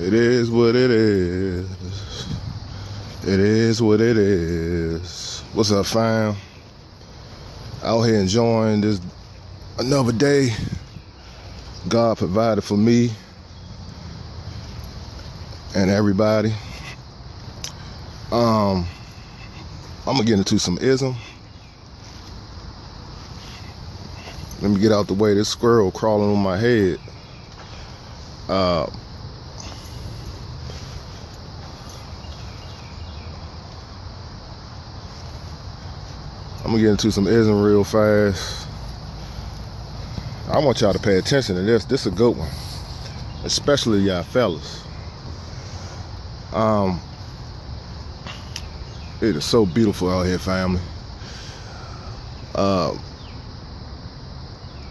It is what it is. It is what it is. What's up, fam? Out here enjoying this another day God provided for me and everybody. I'm gonna get into some ism. Let me get out the way. This squirrel crawling on my head. I'm gonna get into some ism real fast. I want y'all to pay attention to this. This is a good one, especially y'all fellas. It is so beautiful out here, family.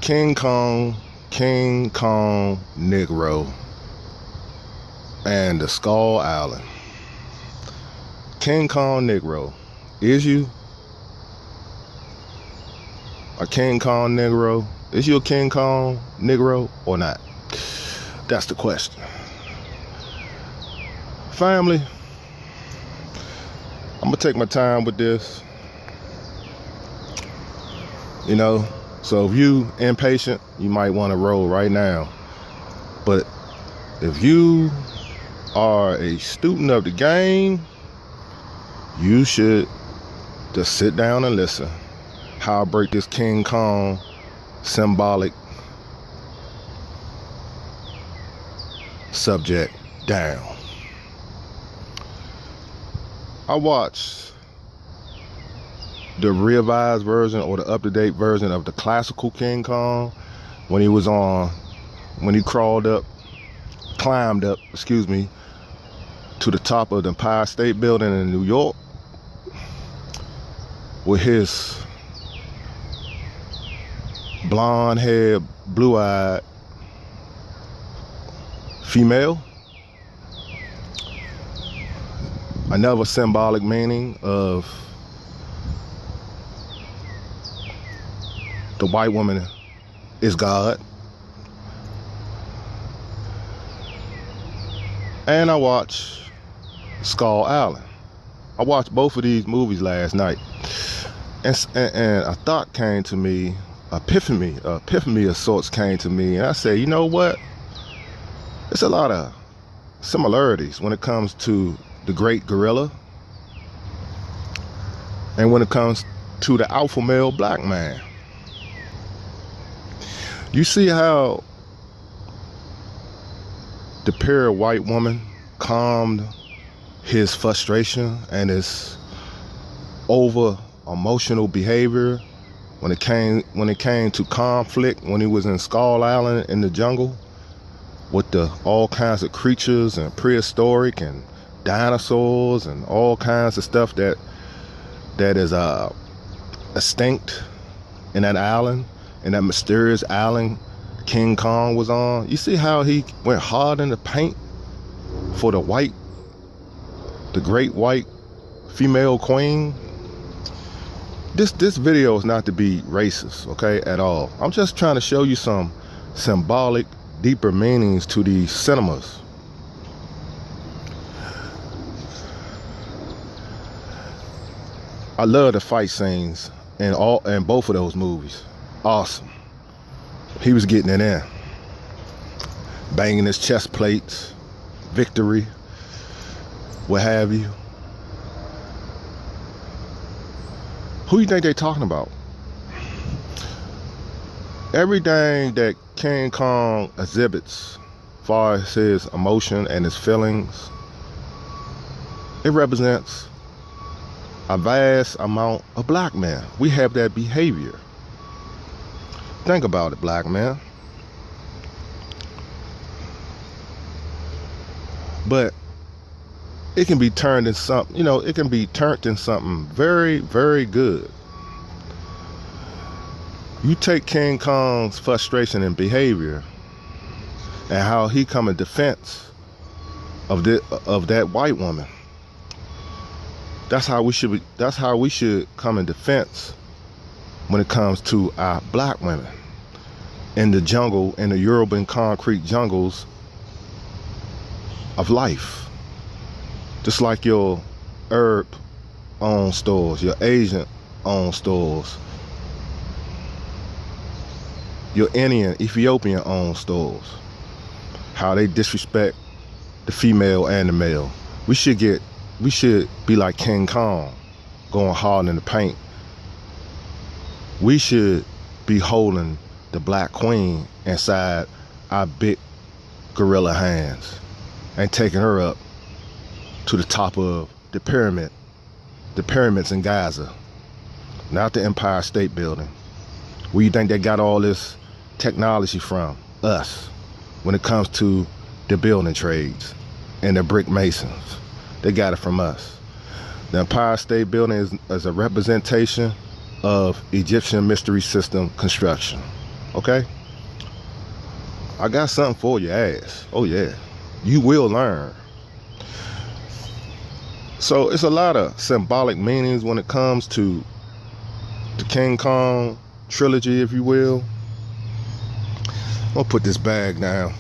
King Kong, Negro, and the Skull Island. King Kong Negro, is you a King Kong Negro? Is you a King Kong Negro or not? That's the question. Family, I'm gonna take my time with this. You know, so if you impatient, you might want to roll right now. But if you are a student of the game, you should just sit down and listen. How I break this King Kong symbolic subject down. I watched the revised version or the up-to-date version of the classical King Kong when he climbed up, to the top of the Empire State Building in New York with his blonde-haired, blue-eyed female. Another symbolic meaning of the white woman is God. And I watched Skull Island. I watched both of these movies last night. And a thought came to me, epiphany of sorts came to me. And I said, you know what? There's a lot of similarities when it comes to the great gorilla and when it comes to the alpha male black man. You see how the pure white woman calmed his frustration and his over emotional behavior when it came to conflict when he was in Skull Island in the jungle with all kinds of creatures and prehistoric and dinosaurs and all kinds of stuff that is extinct in that island, in that mysterious island King Kong was on. You see how he went hard in the paint for the great white female queen? This video is not to be racist, okay, at all. I'm just trying to show you some symbolic, deeper meanings to these cinemas. I love the fight scenes in both of those movies. Awesome. He was getting it in, banging his chest plates, victory, what have you. Who you think they talking about? Everything that King Kong exhibits, as far as his emotion and his feelings, it represents a vast amount of black men. We have that behavior. Think about it, black man. But it can be turned in something, it can be turned in something very, very good. You take King Kong's frustration and behavior and how he come in defense of that white woman. That's how we should come in defense when it comes to our black women in the jungle, in the urban concrete jungles of life. Just like your Arab owned stores, your Asian owned stores, your Indian, Ethiopian owned stores. How they disrespect the female and the male. We should be like King Kong, going hard in the paint. We should be holding the black queen inside our big gorilla hands and taking her up to the top of the pyramids in Gaza, not the Empire State Building. Where you think they got all this technology from? Us, when it comes to the building trades and the brick masons. They got it from us. The Empire State Building is a representation of Egyptian mystery system construction. Okay? I got something for your ass. Oh yeah. You will learn. So it's a lot of symbolic meanings when it comes to the King Kong trilogy, if you will. I'm gonna put this bag down.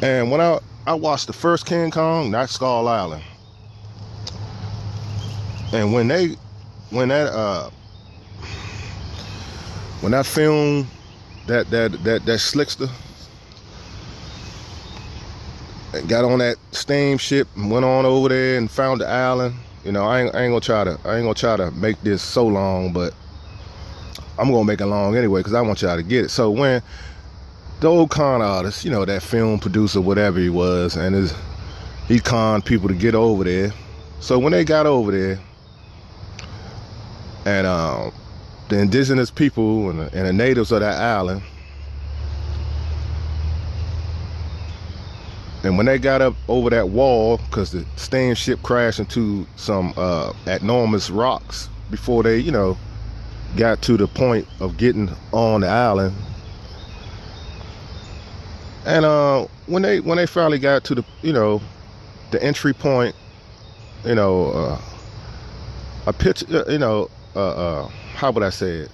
And when I watched the first King Kong, not Skull Island. And when that film, that slickster got on that steamship and went on over there and found the island. You know, I ain't gonna try to make this so long, but I'm gonna make it long anyway because I want y'all to get it. So when the old con artist, you know, that film producer, whatever he was, and he conned people to get over there. So when they got over there, and the indigenous people and the natives of that island, and when they got up over that wall, because the steamship crashed into some enormous rocks before they, you know, got to the point of getting on the island. And when they finally got to the, you know, the entry point, you know, a picture, you know, how would I say it?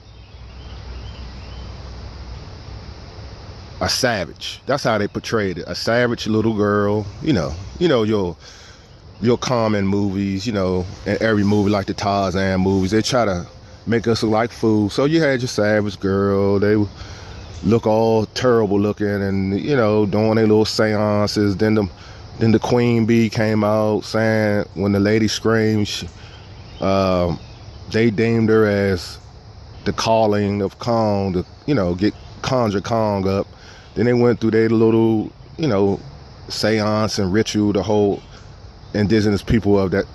A savage. That's how they portrayed it. A savage little girl. You know your common movies. You know, in every movie like the Tarzan movies, they try to make us look like fools. So you had your savage girl. They look all terrible looking, and you know, doing their little seances. Then the queen bee came out saying when the lady screamed, they deemed her as the calling of Kong to, you know, conjure Kong up. Then they went through their little, you know, seance and ritual to hold indigenous people of that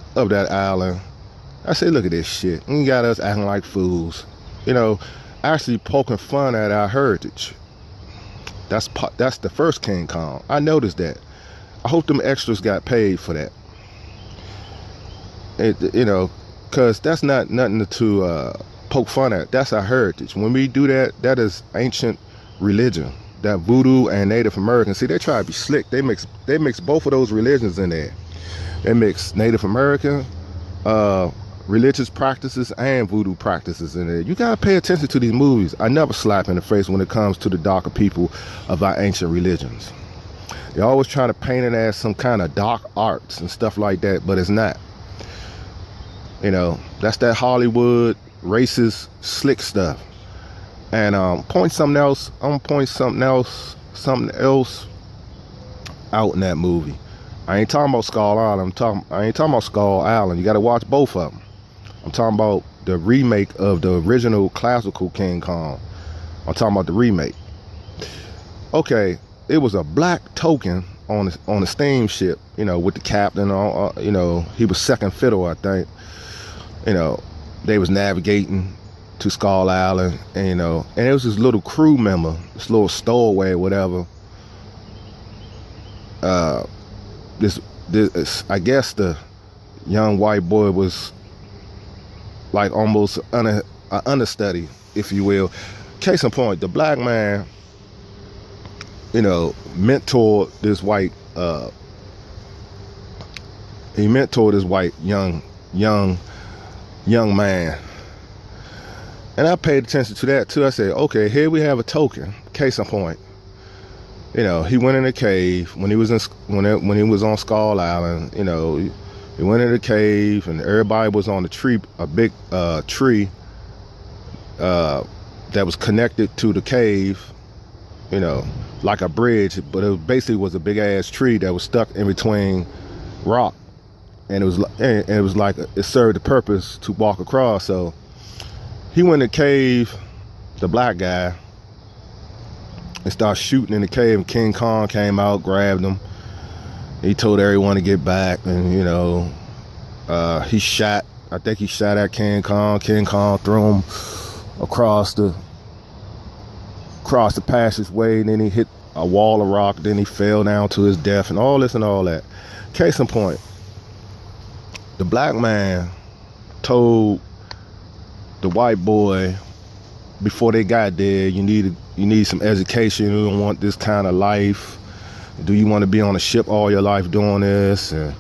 island. I say, look at this shit. You got us acting like fools. You know, actually poking fun at our heritage. That's the first King Kong. I noticed that. I hope them extras got paid for that. You know, because that's not nothing to poke fun at. That's our heritage. When we do that, that is ancient religion. That voodoo and Native American. See, they try to be slick. They mix both of those religions in there. They mix Native American religious practices and voodoo practices in there. You gotta pay attention to these movies. I never slap in the face when it comes to the darker people of our ancient religions. They always try to paint it as some kind of dark arts and stuff like that, but it's not. You know, that's that Hollywood racist slick stuff. And I'm gonna point something else out in that movie. I ain't talking about Skull Island. I ain't talking about Skull Island. You got to watch both of them. I'm talking about the remake of the original classical King Kong. I'm talking about the remake. Okay, it was a black token on the steamship. You know, with the captain. You know, he was second fiddle, I think. You know, they was navigating to Skull Island, and you know, and it was this little crew member, this little stowaway, whatever. This I guess the young white boy was like almost an understudy, if you will. Case in point, the black man, you know, mentored this white young man. And I paid attention to that too. I said, okay, here we have a token. Case in point, He went in a cave when he was when he was on Skull Island. He went in the cave, and everybody was on the tree, a big tree that was connected to the cave. Like a bridge, but it basically was a big ass tree that was stuck in between rock, and it was like it served the purpose to walk across. So he went in the cave, the black guy, and started shooting in the cave, and King Kong came out, grabbed him. He told everyone to get back, and he shot, I think he shot at King Kong. King Kong threw him across the passageway, and then he hit a wall of rock, then he fell down to his death, and all this and all that. Case in point, the black man told the white boy before they got there, you need some education. You don't want this kind of life. Do you want to be on a ship all your life doing this? And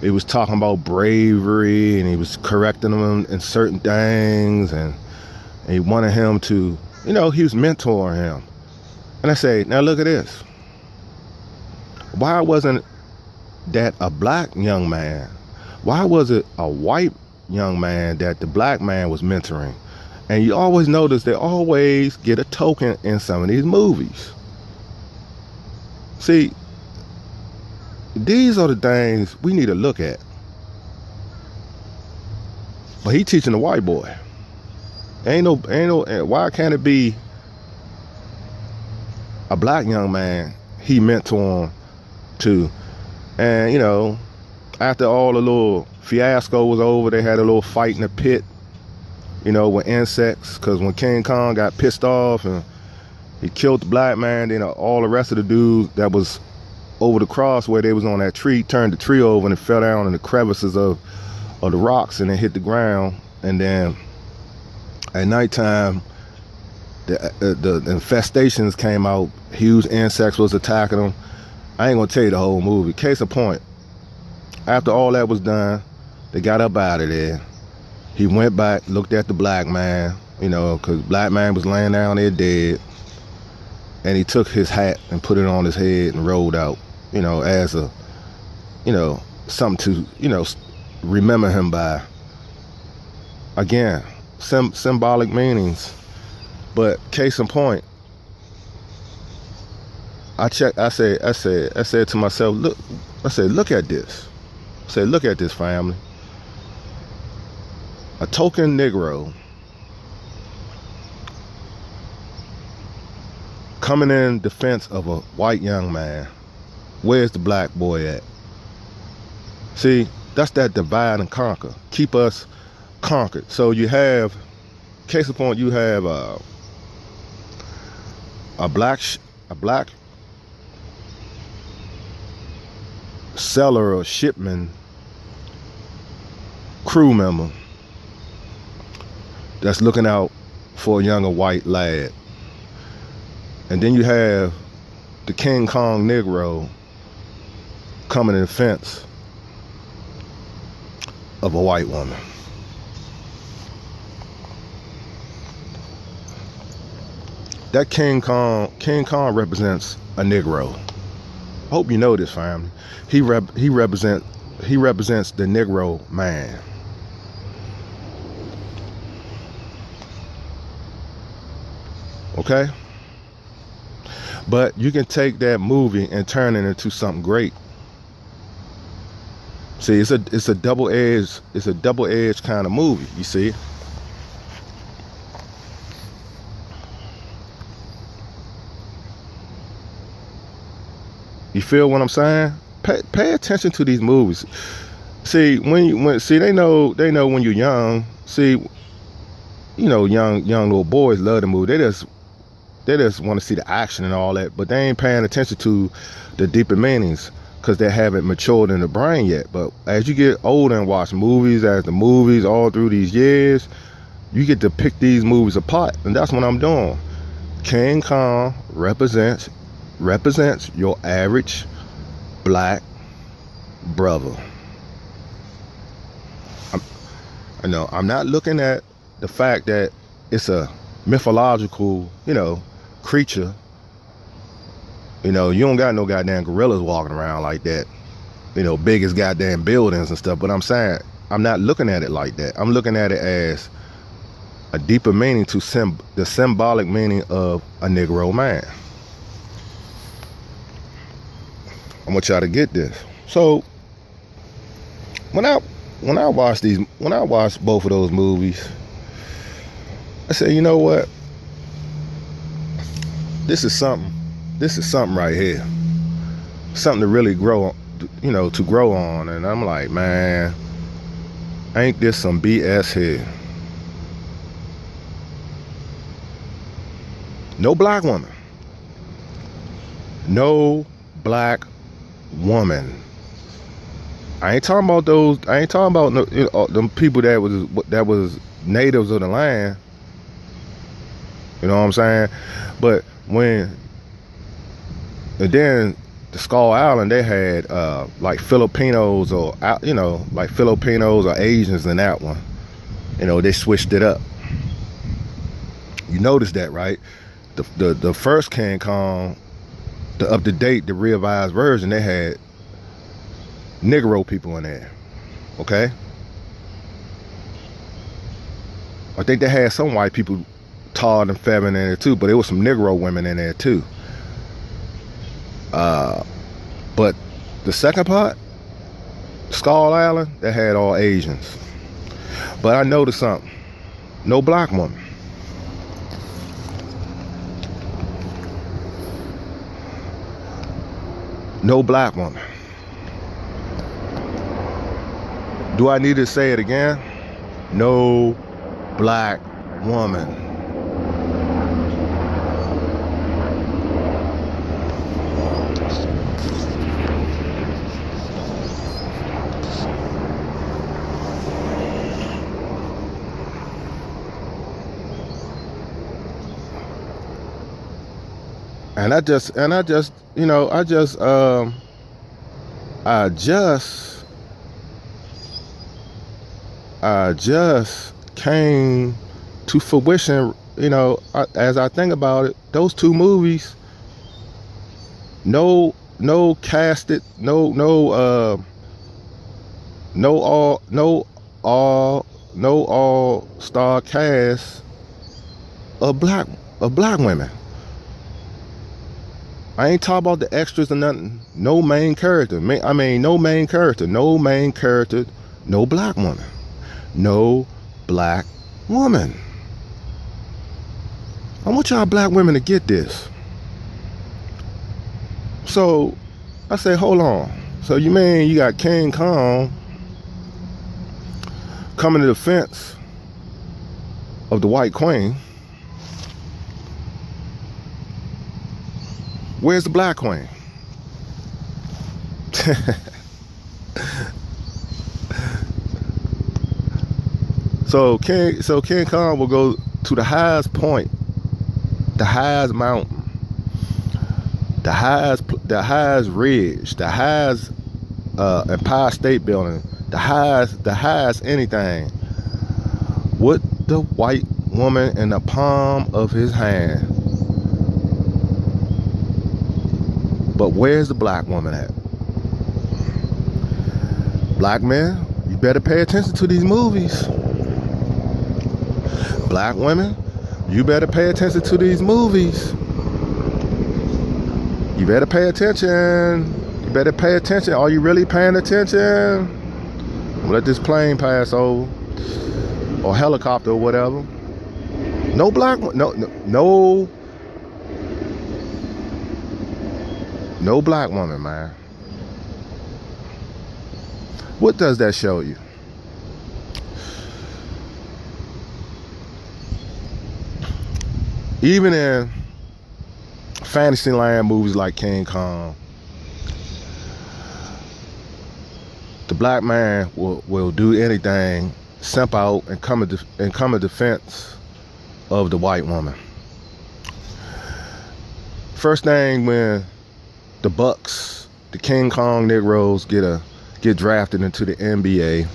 he was talking about bravery, and he was correcting him in certain things, and he wanted him to, he was mentoring him. And I say, now look at this. Why wasn't that a black young man? Why was it a white young man that the black man was mentoring? And you always notice they always get a token in some of these movies. See, these are the things we need to look at. But he teaching the white boy. Ain't no, why can't it be a black young man he mentoring to? And, after all the little fiasco was over, they had a little fight in the pit, with insects, because when King Kong got pissed off and he killed the black man, then all the rest of the dudes that was over the cross where they was on that tree turned the tree over, and it fell down in the crevices of the rocks, and it hit the ground. And then at nighttime, the infestations came out. Huge insects was attacking them. I ain't gonna tell you the whole movie. Case in point, after all that was done, they got up out of there. He went back, looked at the black man, because black man was laying down there dead. And he took his hat and put it on his head and rolled out, as a, something to, remember him by. Again, symbolic meanings. But case in point, I said to myself, look at this. I said, look at this, family. A token Negro coming in defense of a white young man. Where's the black boy at? See, that's that divide and conquer. Keep us conquered. So you have, case in point, you have a black seller or shipman crew member that's looking out for a younger white lad. And then you have the King Kong Negro coming in defense of a white woman. That King Kong represents a Negro. I hope you know this, family. He represents the Negro man. Okay? But you can take that movie and turn it into something great. See, it's a double-edged kind of movie, you see. You feel what I'm saying? Pay attention to these movies. See, they know when you're young. See, young little boys love the movie. They just want to see the action and all that, but they ain't paying attention to the deeper meanings because they haven't matured in the brain yet. But as you get older and watch movies, as the movies all through these years, you get to pick these movies apart, and that's what I'm doing. King Kong represents your average black brother. I'm not looking at the fact that it's a mythological, creature You know, you don't got no goddamn gorillas walking around like that. You know, big as goddamn buildings and stuff. But I'm saying, I'm not looking at it like that. I'm looking at it as a deeper meaning to the symbolic meaning of a Negro man. I want y'all to get this. So when I watched both of those movies, I said, you know what? This is something right here. Something to really grow, you know, to grow on. And I'm like, man, ain't this some BS here? No black woman. No black woman. I ain't talking about those. I ain't talking about no, you know, them people that was natives of the land. You know what I'm saying? But and then the Skull Island, they had like Filipinos or, you know, like Filipinos or Asians in that one. You know, they switched it up. You noticed that, right? The first King Kong, the up-to-date, the revised version, they had Negro people in there. Okay? I think they had some white people tall and feminine in there too, but there was some Negro women in there too. But the second part, Skull Island, they had all Asians. But I noticed something. No black woman. No black woman. Do I need to say it again? No black woman. And I just, you know, I just came to fruition, you know, as I think about it, those two movies, no casted, no all-star cast of black women. I ain't talking about the extras or nothing. No main character. I mean, no main character. No main character. No black woman. No black woman. I want y'all black women to get this. So, I say, hold on. So you mean you got King Kong coming to the defense of the white queen? Where's the black queen? So King Kong will go to the highest point, the highest mountain, the highest ridge, the highest Empire State Building, the highest anything, with the white woman in the palm of his hand. But where's the black woman at? Black men, you better pay attention to these movies. Black women, you better pay attention to these movies. You better pay attention. You better pay attention. Are you really paying attention? Let this plane pass over, or helicopter or whatever. No black, no black woman, man. What does that show you? Even in Fantasyland movies like King Kong, the black man will do anything, simp out, and come in defense of the white woman. First thing, when the Bucks, the King Kong Negroes get drafted into the NBA,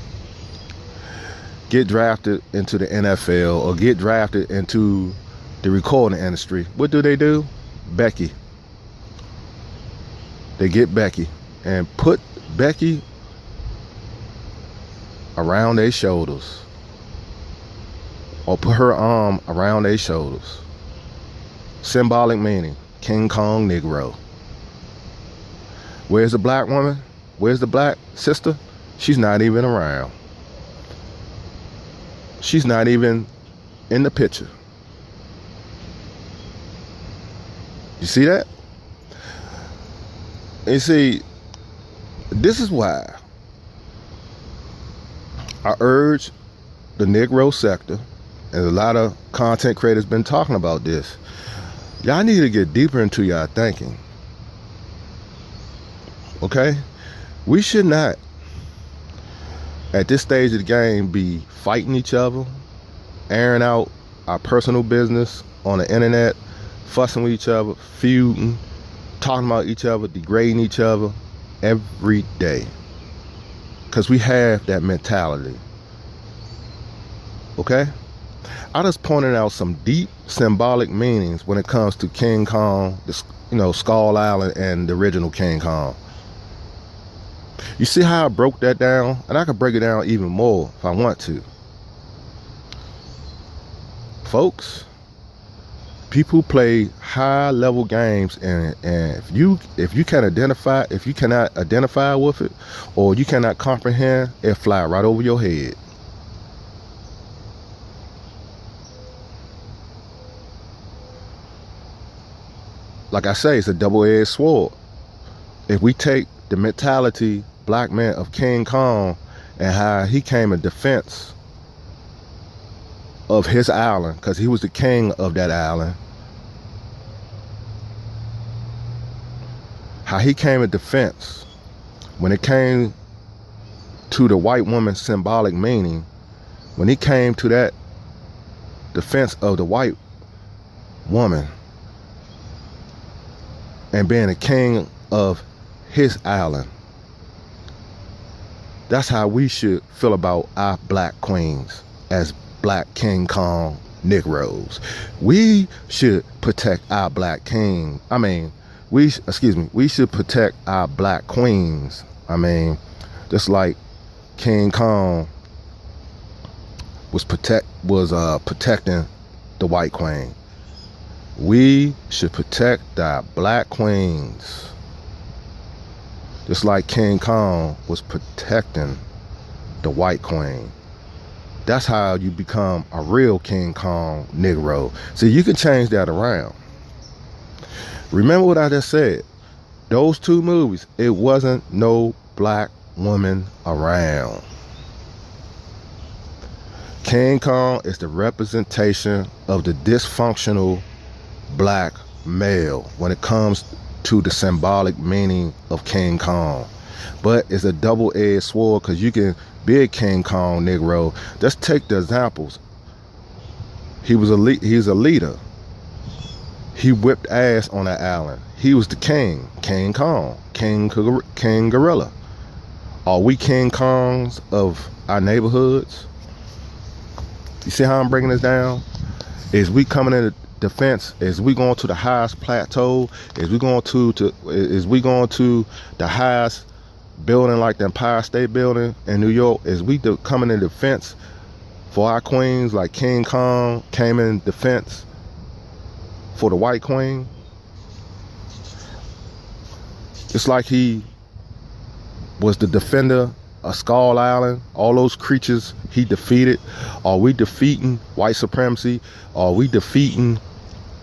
get drafted into the NFL, or get drafted into the recording industry, what do? Becky. they get Becky and put Becky around their shoulders, or put her arm around their shoulders. Symbolic meaning, King Kong Negro. Where's the black woman? Where's the black sister? She's not even around. She's not even in the picture. You see that? You see, this is why I urge the Negro sector, and a lot of content creators been talking about this. Y'all need to get deeper into y'all thinking. Okay? We should not, at this stage of the game, be fighting each other, airing out our personal business on the internet, fussing with each other, feuding, talking about each other, degrading each other every day. Because we have that mentality. Okay? I just pointed out some deep symbolic meanings when it comes to King Kong, Skull Island, and the original King Kong. You see how I broke that down? And I could break it down even more if I want to. Folks, people play high level games, and if you cannot identify with it, or you cannot comprehend, it fly right over your head. Like I say, it's a double-edged sword. If we take the mentality, black man, of King Kong and how he came in defense of his island, because he was the king of that island, how he came in defense when it came to the white woman's symbolic meaning, when he came to that defense of the white woman and being a king of his island. That's how we should feel about our black queens as black King Kong Negroes. We should protect our black king. We should protect our black queens. Just like King Kong was protecting the white queen. We should protect our black queens, just like King Kong was protecting the white queen. That's how you become a real King Kong Negro. See, you can change that around. Remember what I just said. Those two movies, it wasn't no black woman around. King Kong is the representation of the dysfunctional black male when it comes to the symbolic meaning of King Kong. But it's a double-edged sword, because you can be a King Kong Negro. Let's take the examples. He's a leader. He whipped ass on that island. He was the king, King Kong, King Gorilla. Are we King Kongs of our neighborhoods? You see how I'm breaking this down? Is we coming in defense? Is we going to the highest plateau? Is we going to the highest building, like the Empire State Building in New York? Is we coming in defense for our queens, like King Kong came in defense for the white queen? It's like he was the defender of Skull Island. All those creatures he defeated. Are we defeating white supremacy? Are we defeating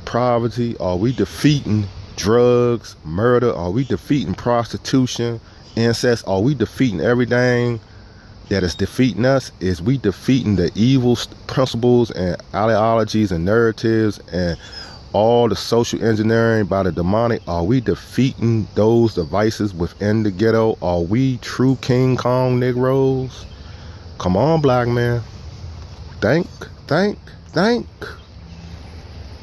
poverty? Are we defeating drugs, murder? Are we defeating prostitution, incest? Are we defeating everything that is defeating us? Is we defeating the evil principles and ideologies and narratives and all the social engineering by the demonic? Are we defeating those devices within the ghetto? Are we true King Kong Negroes? Come on, black man. Think.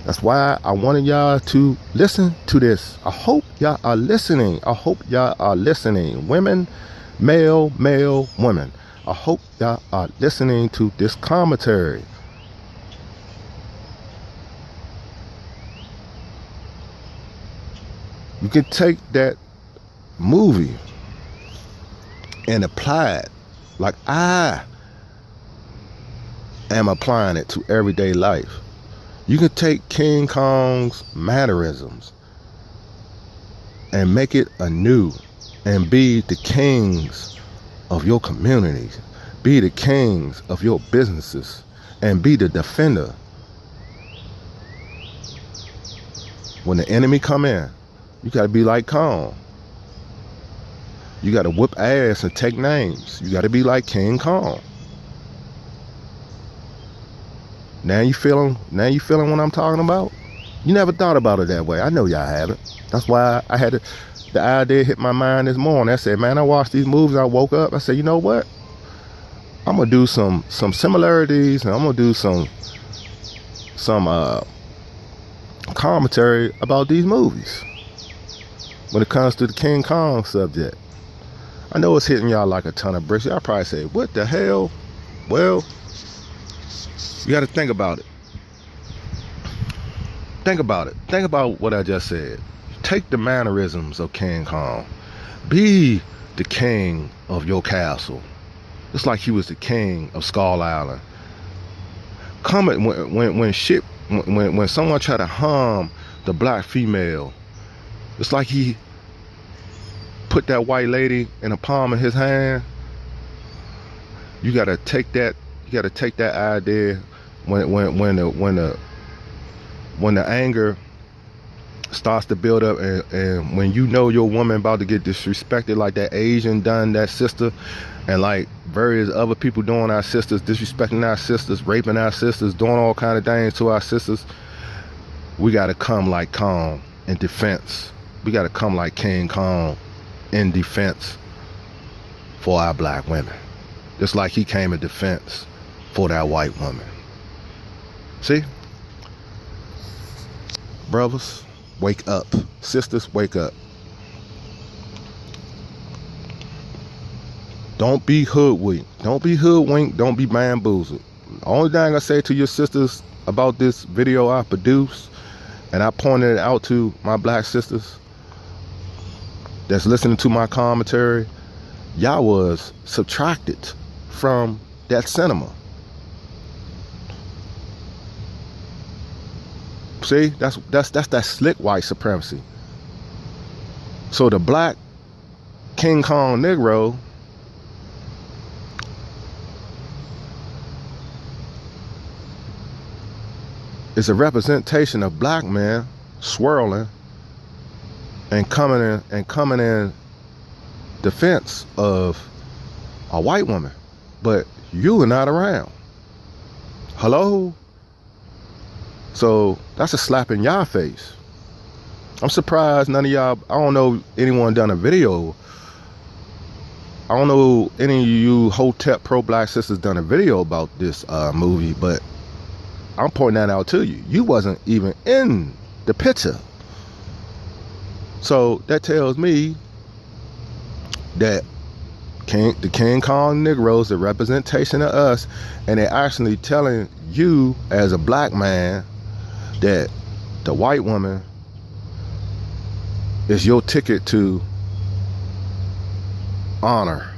That's why I wanted y'all to listen to this. I hope y'all are listening. Women, male, women. I hope y'all are listening to this commentary. You can take that movie and apply it like I am applying it to everyday life. You can take King Kong's mannerisms and make it anew and be the kings of your communities, be the kings of your businesses, and be the defender. When the enemy come in, you gotta be like Kong. You gotta whoop ass and take names. You gotta be like King Kong. Now you feeling what I'm talking about? You never thought about it that way. I know y'all haven't. That's why I had the idea hit my mind this morning. I said, man, I watched these movies. I woke up. I said, you know what? I'm gonna do some similarities, and I'm gonna do some commentary about these movies when it comes to the King Kong subject. I know it's hitting y'all like a ton of bricks. Y'all probably say, what the hell? Well, you got to think about it. Think about it. Think about what I just said. Take the mannerisms of King Kong. Be the king of your castle. It's like he was the king of Skull Island. When someone try to harm the black female, it's like he put that white lady in the palm of his hand. You gotta take that. You gotta take that idea when the anger starts to build up, and when you know your woman about to get disrespected, like that Asian done that sister, and like various other people doing our sisters, disrespecting our sisters, raping our sisters, doing all kind of things to our sisters, we got to come like Kong in defense. We got to come like King Kong in defense for our black women, just like he came in defense for that white woman. See? Brothers, wake up. Sisters, wake up. Don't be hoodwinked. Don't be hoodwinked. Don't be bamboozled. The only thing I say to your sisters about this video I produced, and I pointed it out to my black sisters that's listening to my commentary, y'all was subtracted from that cinema. See, that's that slick white supremacy. So the black King Kong Negro is a representation of black men swirling and coming in defense of a white woman, but you are not around. Hello? So that's a slap in y'all face. I'm surprised none of y'all, I don't know anyone done a video. I don't know any of you Hotep pro-black sisters done a video about this movie, but I'm pointing that out to you. You wasn't even in the picture. So that tells me that the King Kong Negroes, the representation of us, and they're actually telling you as a black man that the white woman is your ticket to honor,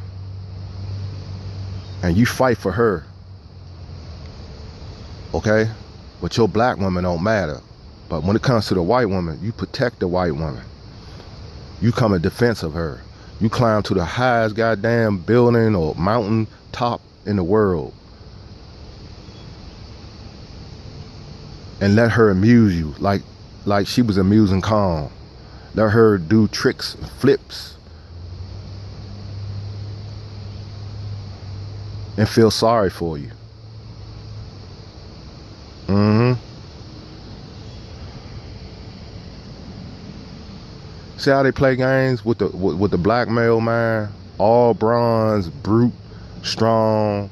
and you fight for her, okay? But your black woman don't matter. But when it comes to the white woman, you protect the white woman. You come in defense of her. You climb to the highest goddamn building or mountain top in the world and let her amuse you like she was amusing Kong. Let her do tricks and flips and feel sorry for you. See how they play games with the black male man? All bronze, brute, strong,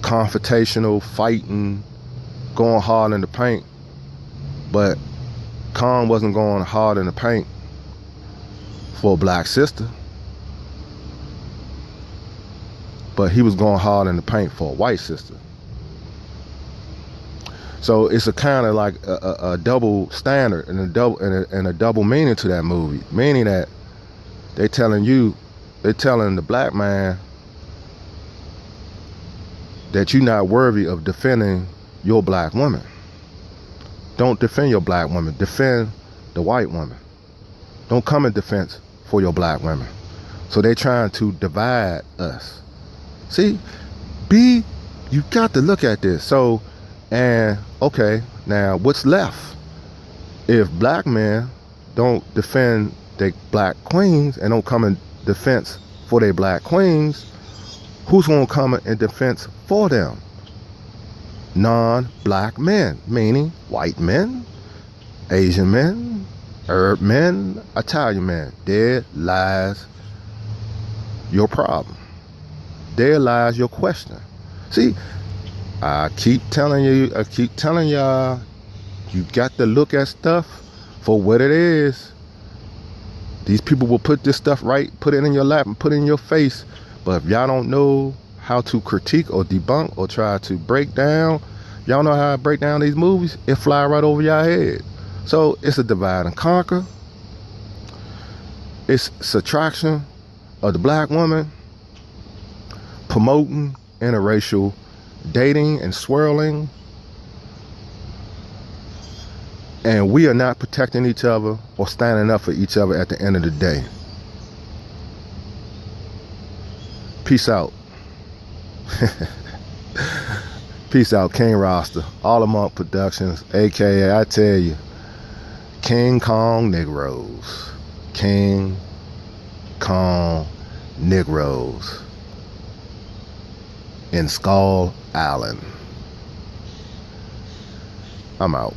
confrontational, fighting, going hard in the paint. But Khan wasn't going hard in the paint for a black sister, but he was going hard in the paint for a white sister. So it's a kind of like a double standard and a double meaning to that movie, meaning that they're telling the black man that you're not worthy of defending your black woman. Don't defend your black woman. Defend the white woman. Don't come in defense for your black women. So they're trying to divide us. See, you got to look at this. So, and okay, now what's left? If black men don't defend their black queens and don't come in defense for their black queens, who's going to come in defense for them? Non-black men, meaning white men, Asian men, Arab men, Italian men. There lies your problem. There lies your question. See, I keep telling y'all, you got to look at stuff for what it is. These people will put this stuff right, put it in your lap and put it in your face. But if y'all don't know how to critique or debunk or try to break down, y'all know how to break down these movies, it fly right over your head. So it's a divide and conquer. It's subtraction of the black woman, promoting interracial dating and swirling, and we are not protecting each other or standing up for each other at the end of the day. Peace out. Peace out, King Roster, All Among Productions, aka, I tell you, King Kong Negroes. King Kong Negroes in Skull Island. I'm out.